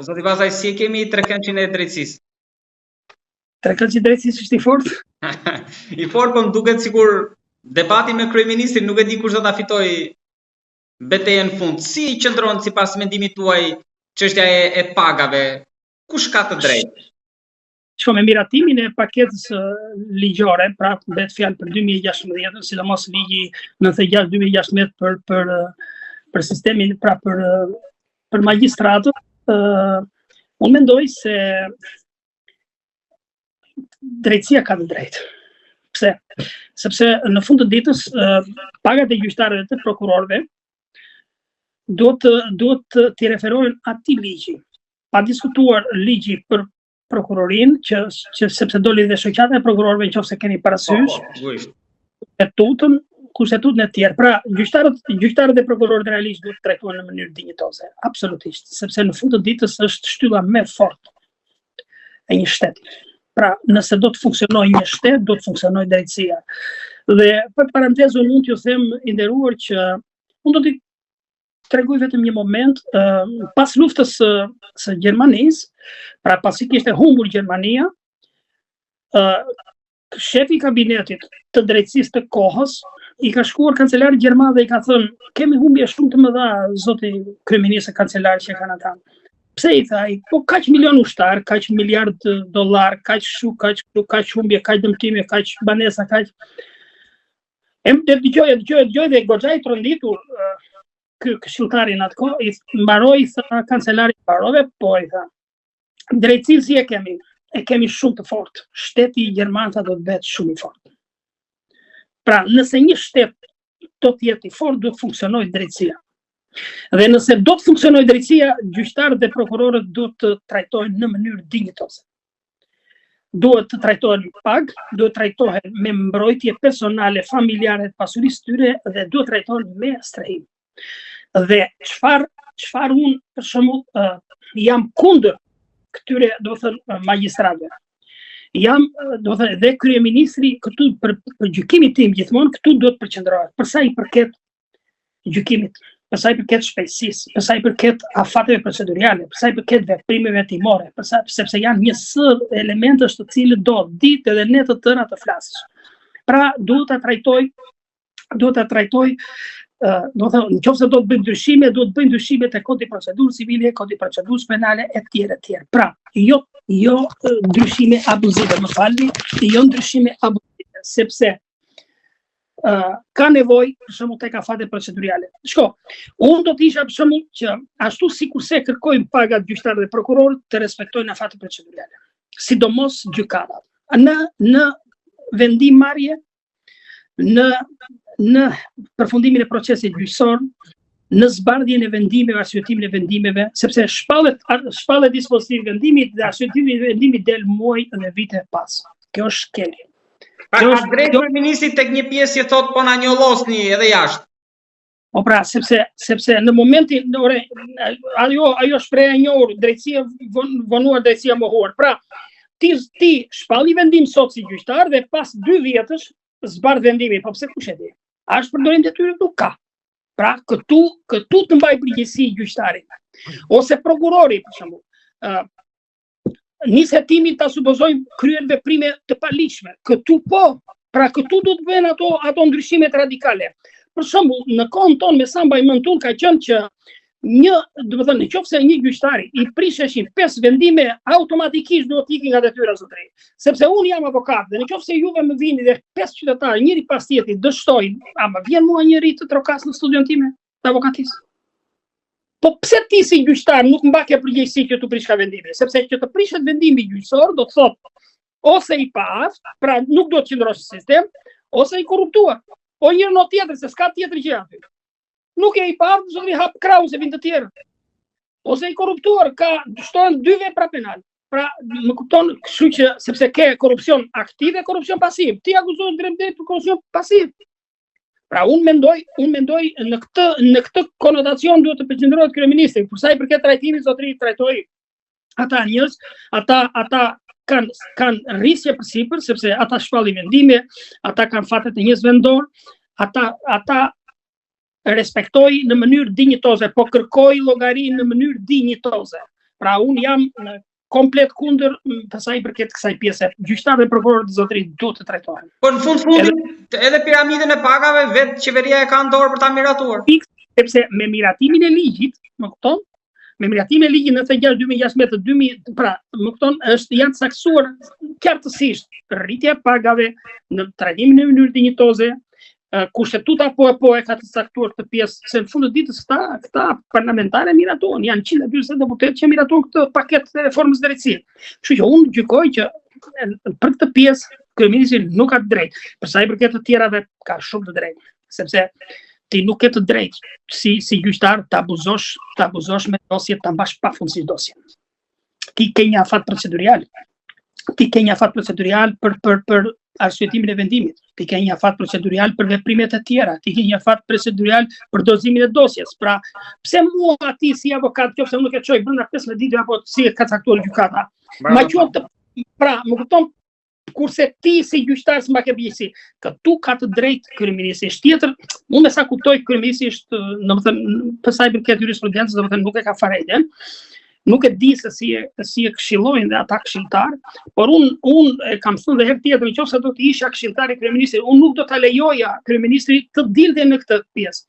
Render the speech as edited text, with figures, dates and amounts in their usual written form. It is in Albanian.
Zoti Vazaj, si e kemi trekëndçin e drejtësisë? Trekëndçi i drejtësisë është i fortë? I fortë, po më duket sikur debati me kryeministrin nuk e di kush do ta fitojë betejën në fund. Si qëndron sipas mendimit tuaj çështja e pagave? Kush ka të drejtë? Me miratimin e paketës ligjore, pra bëhet fjalë për 2016, sidomos ligji 96/2016 për sistemin, pra për magjistratët, unë mendoj se drejtësia ka të drejtë. Pse? Sepse në fund të ditës pagat e gjyqtarëve dhe të prokurorëve duhet të referohen atij ligji. Pa diskutuar ligji për prokurorin, që sepse doli dhe shoqata e prokurorëve nëse keni parasysh, kushtetutën e tjerë. Pra, gjyqtarët e prokurorët realisht duhet të trajtohen në mënyrë dinjitoze, absolutisht, sepse në fund të ditës është shtylla më e fortë e një shteti. Pra, nëse do të funksionojë një shtet, do të funksionojë drejtësia. Dhe për parantezë unë mund t'ju them i nderuar që unë do t'i tregoj vetëm një moment, pas luftës së Gjermanisë, pra pasi kishte humbur Gjermania, shefi i kabinetit të drejtësisë të kohës i ka shkuar kancelarit gjerman dhe i ka thënë: kemi humbje shumë të mëdha, zoti kryeminist e kancelar që kanë ata. Pse i tha ai? Po kaq milion ushtar, kaq miliard dollar, kaq humbje, kaq dëmtime, kaq banesa, kaq. Dëgjoj dhe goxha i tronditur ky këshilltari në atë kohë, i mbaroi sa kancelari mbarove, po i tha: drejtësinë si e kemi shumë të fortë. Shteti i gjermanëve do të bëhet shumë i fortë. Pra, nëse një shtet do të jetë i fortë, do të funksionojë drejtësia. Dhe nëse do të funksionojë drejtësia, gjyqtarët dhe prokurorët do të trajtohen në mënyrë dinjitoze. Duhet të trajtohen pag, duhet të trajtohen me mbrojtje personale, familjare të pasurisë tyre dhe duhet të trajtohen me strehim. Dhe çfarë unë për shembull jam kundër këtyre, do të thënë, magjistratëve. Jam, do të thënë, dhe kryeministri këtu për gjykimin tim gjithmonë këtu duhet përqendrohet. Për sa i përket gjykimit, për sa i përket shpejtësisë, për sa i përket afateve procedurale, për sa i përket veprimeve timore, sepse janë një sër elementësh të cilët do ditë edhe ne të tëra të flasësh. Pra, duhet ta trajtoj, do të thënë, nëse do të bëjmë ndryshime, duhet të bëjmë ndryshime te kodi procedurë civile, kodi procedurë penale e tjera. Pra, jo ndryshime abuzive, më falni, jo ndryshime abuzive, sepse ka nevojë për shembull tek afatet procedurale. Shko, unë do të isha për shembull që ashtu sikurse kërkojmë pagat gjyqtarëve dhe prokurorët të respektojnë afatet procedurale, sidomos gjykatat. Në vendimmarrje, në përfundimin e procesit gjyqësor, në zbardhjen e vendimeve, arsyetimin e vendimeve, sepse shpallet dispozitivi vendimit dhe arsyetimi i vendimit del muaj dhe vite pas. Kjo është shkelje. Ka drejt kryeministri tek një pjesë që thotë po na njollosni edhe jashtë. Po pra, sepse në momentin, ajo shpreha e njohur, drejtësia vonuar, drejtësia mohuar. Pra, ti shpalli vendim sot si gjyqtar dhe pas 2 vjetësh zbardh vendimin, po pse kush e di? A është përdorim detyre? Nuk ka. Pra, këtu të mbaj përgjegjësi gjyqtarit. Ose prokurori, për shembull. Nis hetimin ta supozojmë kryen veprime të paligjshme. Këtu po, pra këtu do të bëhen ato ndryshimet radikale. Për shembull, në kohën tonë me sa mbaj mend unë ka qenë që nëse një gjyqtari i prisheshin 5 vendime, automatikisht duhet ikin nga detyra zotëri. Sepse unë jam avokat dhe nëse juve më vini dhe 5 qytetarë njëri pas tjetrit dështojnë, a më vjen mua njëri të trokas në studion time të avokatisë? Po pse ti si gjyqtar nuk mbake përgjegjësi që tu prish ka vendime? Sepse që të prishet vendimi gjyqësor do të thotë ose i paaft, pra nuk do të qëndrosh në sistem, ose i korruptuar. Po njëri në tjetër, se s'ka tjetër që aty. Nuk e i paaft, zotëri hap krau se vin të tjerë. Ose i korruptuar, shtohen 2 vepra penale. Pra, më kupton, kështu që sepse ke korrupsion aktiv e korrupsion pasiv. Ti akuzohesh drejt për korrupsion pasiv. Pra, unë mendoj në këtë konotacion duhet të përqendrohet kryeministri. Për sa i përket trajtimit, zotëri trajtoi ata njerëz, ata kanë rrisje përsipër, sepse ata shpallin vendime, ata kanë fatet e njerëz vendor, ata respektoj në mënyrë dinjitoze, po kërkoj llogari në mënyrë dinjitoze. Pra unë jam komplet kundër sa i përket kësaj pjese. Gjyqtarët dhe prokurorët e zotërisë duhet të trajtohen. Po në fundin edhe piramidën e pagave vetë qeveria e ka në dorë për ta miratuar. Sepse me miratimin e ligjit, më kupton? Me miratimin e ligjit 96/2016, pra, më kupton, janë saktuar qartësisht rritja e pagave në trajtimin në mënyrë dinjitoze. Kushtetuta po e ka të saktuar këtë pjesë, se në fund të ditës këta parlamentare miratohen, janë 140 deputetë që miratohen këtë paketë të reformës drejtësie. Kështu që unë gjykoj që për këtë pjesë kryeministri nuk ka të drejtë, për sa i përket të tjerave ka shumë të drejtë, sepse ti nuk ke të drejtë si gjyqtar të abuzosh me dosje, ta mbash pafundësisht dosjen. Ti ke një afat procedurial. Për arsyetimin e vendimit, ti ke një afat procedurial për veprimet e tjera, ti ke një afat procedurial për dozimin e dosjes. Pra, pse mua ti si avokat, qofse nuk e çoj brenda 15 ditë apo si e ka caktuar gjykata. Ma qoftë, pra, më kupton, kurse ti si gjyqtar s'ma ke bjesi, këtu ka të drejtë kryeministri. Tjetër, unë me sa kuptoj kryeministri është, domethënë, për sa i përket jurisprudencës, domethënë nuk e ka fare iden. Nuk e di se si e këshillojnë dhe ata këshilltar, por unë kam thënë edhe herë tjetër, nëse do të isha këshilltar i kryeministrit, unë nuk do ta lejoja kryeministrit të dilte në këtë pjesë.